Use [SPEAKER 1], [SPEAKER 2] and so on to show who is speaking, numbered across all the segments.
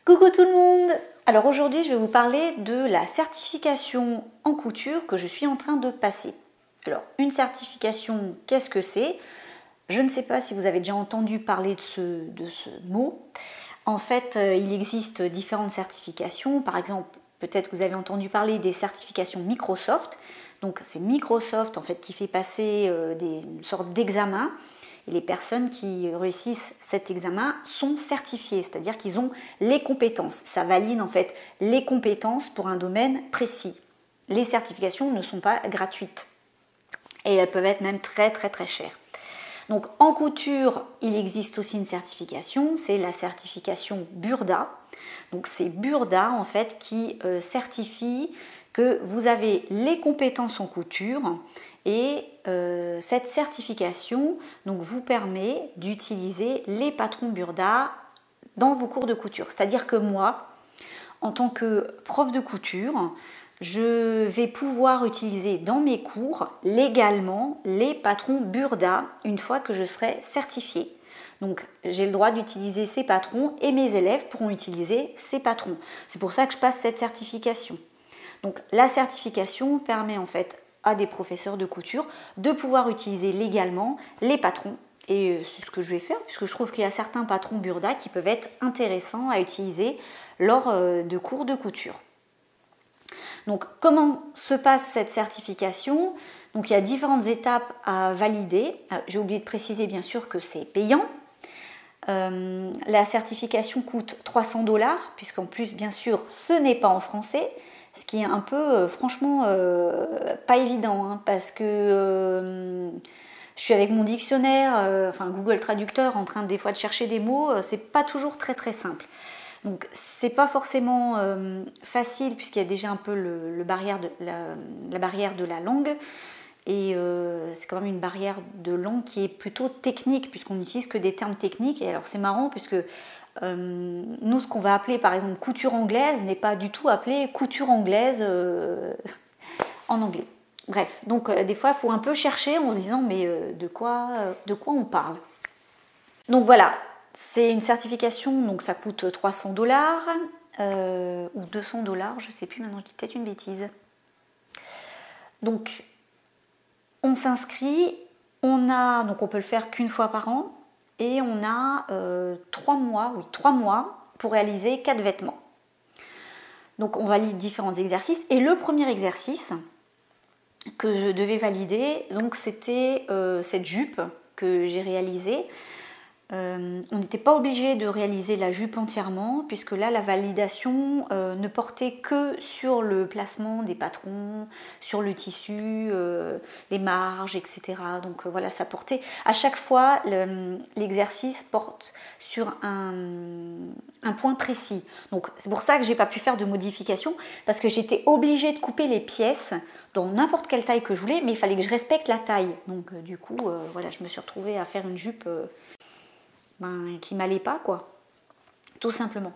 [SPEAKER 1] Coucou tout le monde! Alors aujourd'hui je vais vous parler de la certification en couture que je suis en train de passer. Alors une certification, qu'est-ce que c'est? Je ne sais pas si vous avez déjà entendu parler de ce mot. En fait, il existe différentes certifications. Par exemple, peut-être que vous avez entendu parler des certifications Microsoft. Donc c'est Microsoft en fait qui fait passer une sorte d'examen. Et les personnes qui réussissent cet examen sont certifiées, c'est-à-dire qu'ils ont les compétences. Ça valide en fait les compétences pour un domaine précis. Les certifications ne sont pas gratuites et elles peuvent être même très chères. Donc en couture, il existe aussi une certification, c'est la certification Burda. Donc c'est Burda en fait qui certifie que vous avez les compétences en couture et cette certification donc, vous permet d'utiliser les patrons Burda dans vos cours de couture. C'est-à-dire que moi, en tant que prof de couture, je vais pouvoir utiliser dans mes cours légalement les patrons Burda une fois que je serai certifiée. Donc j'ai le droit d'utiliser ces patrons et mes élèves pourront utiliser ces patrons. C'est pour ça que je passe cette certification. Donc la certification permet en fait à des professeurs de couture de pouvoir utiliser légalement les patrons. Et c'est ce que je vais faire puisque je trouve qu'il y a certains patrons Burda qui peuvent être intéressants à utiliser lors de cours de couture. Donc comment se passe cette certification? Donc il y a différentes étapes à valider. J'ai oublié de préciser bien sûr que c'est payant. La certification coûte 300$, puisqu'en plus bien sûr ce n'est pas en français, ce qui est un peu franchement pas évident, hein, parce que je suis avec mon dictionnaire, enfin Google Traducteur, en train des fois de chercher des mots, c'est pas toujours très simple. Donc c'est pas forcément facile puisqu'il y a déjà un peu la barrière de la langue. Et c'est quand même une barrière de langue qui est plutôt technique puisqu'on n'utilise que des termes techniques. Et alors c'est marrant puisque nous ce qu'on va appeler par exemple couture anglaise n'est pas du tout appelé couture anglaise en anglais. Bref, donc des fois il faut un peu chercher en se disant mais de quoi on parle. Donc voilà, c'est une certification, donc ça coûte 300$ ou 200$, je ne sais plus maintenant, je dis peut-être une bêtise. Donc on s'inscrit, donc on peut le faire qu'une fois par an et on a 3 mois pour réaliser 4 vêtements. Donc on valide différents exercices et le premier exercice que je devais valider, donc c'était cette jupe que j'ai réalisée. On n'était pas obligé de réaliser la jupe entièrement puisque là la validation ne portait que sur le placement des patrons, sur le tissu, les marges, etc. Donc voilà, ça portait à chaque fois l'exercice porte sur un point précis. Donc c'est pour ça que j'ai pas pu faire de modification parce que j'étais obligée de couper les pièces dans n'importe quelle taille que je voulais, mais il fallait que je respecte la taille. Donc du coup voilà, je me suis retrouvée à faire une jupe qui m'allait pas, quoi, tout simplement.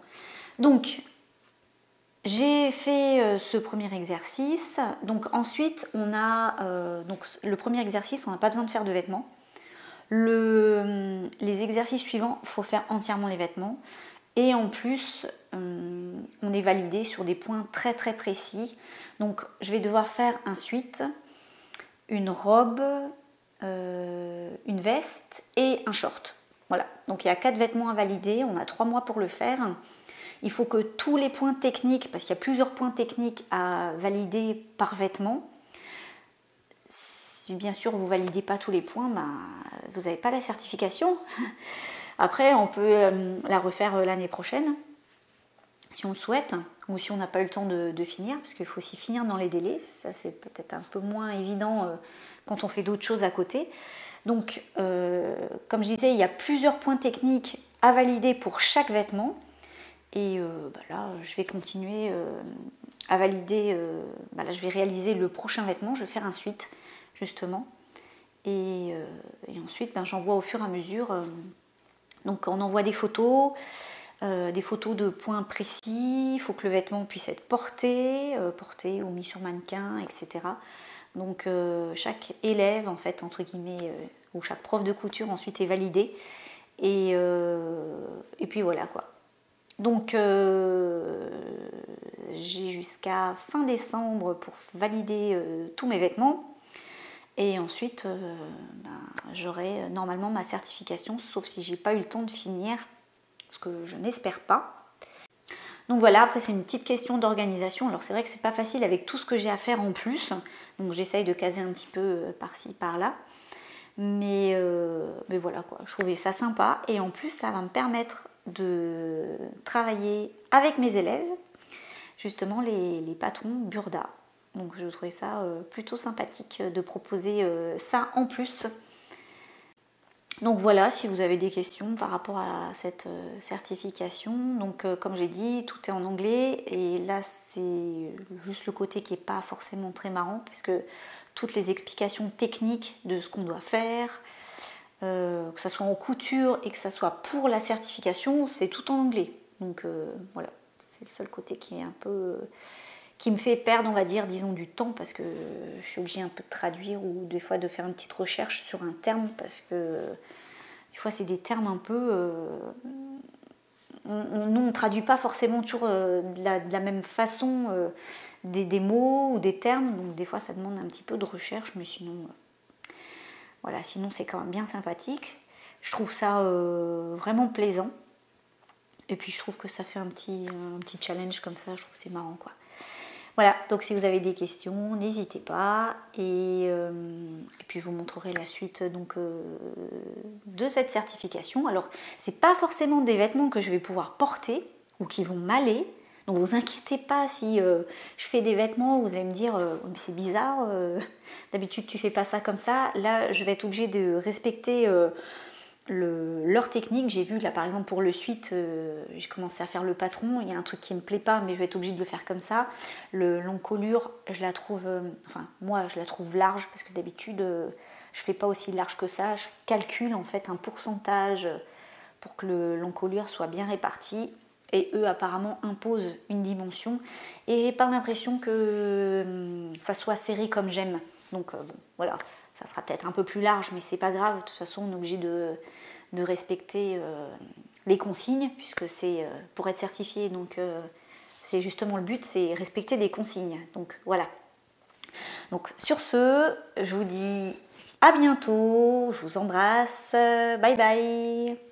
[SPEAKER 1] Donc j'ai fait ce premier exercice. Donc ensuite on a donc le premier exercice, on n'a pas besoin de faire de vêtements. Les exercices suivants, il faut faire entièrement les vêtements. Et en plus, on est validé sur des points très précis. Donc je vais devoir faire ensuite une robe, une veste et un short. Voilà, donc il y a 4 vêtements à valider, on a 3 mois pour le faire. Il faut que tous les points techniques, parce qu'il y a plusieurs points techniques à valider par vêtement. Si bien sûr vous ne validez pas tous les points, vous n'avez pas la certification. Après, on peut la refaire l'année prochaine, si on le souhaite, ou si on n'a pas eu le temps de finir, parce qu'il faut aussi finir dans les délais. Ça, c'est peut-être un peu moins évident quand on fait d'autres choses à côté. Donc, comme je disais, il y a plusieurs points techniques à valider pour chaque vêtement. Et là, je vais continuer à valider. Là, je vais réaliser le prochain vêtement. Je vais faire un suite, justement. Et ensuite, j'envoie au fur et à mesure. Donc, on envoie des photos de points précis. Il faut que le vêtement puisse être porté ou mis sur mannequin, etc. Donc chaque élève, en fait, entre guillemets, ou chaque prof de couture ensuite est validé. Et puis voilà, quoi. Donc j'ai jusqu'à fin décembre pour valider tous mes vêtements. Et ensuite, j'aurai normalement ma certification, sauf si j'ai pas eu le temps de finir, ce que je n'espère pas. Donc voilà, après c'est une petite question d'organisation. Alors c'est vrai que c'est pas facile avec tout ce que j'ai à faire en plus. Donc j'essaye de caser un petit peu par-ci, par-là. Mais voilà quoi, je trouvais ça sympa. Et en plus, ça va me permettre de travailler avec mes élèves, justement les patrons Burda. Donc je trouvais ça plutôt sympathique de proposer ça en plus. Donc voilà, si vous avez des questions par rapport à cette certification, donc comme j'ai dit, tout est en anglais et là c'est juste le côté qui n'est pas forcément très marrant parce que toutes les explications techniques de ce qu'on doit faire, que ça soit en couture et que ça soit pour la certification, c'est tout en anglais. Donc voilà, c'est le seul côté qui est un peu qui me fait perdre, on va dire, disons du temps parce que je suis obligée un peu de traduire ou des fois de faire une petite recherche sur un terme parce que des fois c'est des termes un peu nous on ne traduit pas forcément toujours de la même façon des mots ou des termes, donc des fois ça demande un petit peu de recherche, mais sinon voilà, sinon c'est quand même bien sympathique. Je trouve ça vraiment plaisant et puis je trouve que ça fait un petit challenge comme ça, je trouve que c'est marrant quoi. Voilà, donc si vous avez des questions, n'hésitez pas. Et puis je vous montrerai la suite donc, de cette certification. Alors, c'est pas forcément des vêtements que je vais pouvoir porter ou qui vont m'aller. Donc vous inquiétez pas si je fais des vêtements, vous allez me dire mais c'est bizarre, d'habitude tu fais pas ça comme ça. Là, je vais être obligée de respecter leur technique. J'ai vu là par exemple pour le suite, j'ai commencé à faire le patron, il y a un truc qui me plaît pas mais je vais être obligée de le faire comme ça. L'encolure, je la trouve, moi je la trouve large parce que d'habitude je fais pas aussi large que ça. Je calcule en fait un pourcentage pour que l'encolure soit bien répartie et eux apparemment imposent une dimension et j'ai pas l'impression que ça soit serré comme j'aime. Donc bon voilà, ça sera peut-être un peu plus large mais c'est pas grave, de toute façon on est obligé de respecter les consignes puisque c'est pour être certifié, donc c'est justement le but, c'est respecter des consignes, donc voilà. Donc sur ce, je vous dis à bientôt, je vous embrasse, bye bye.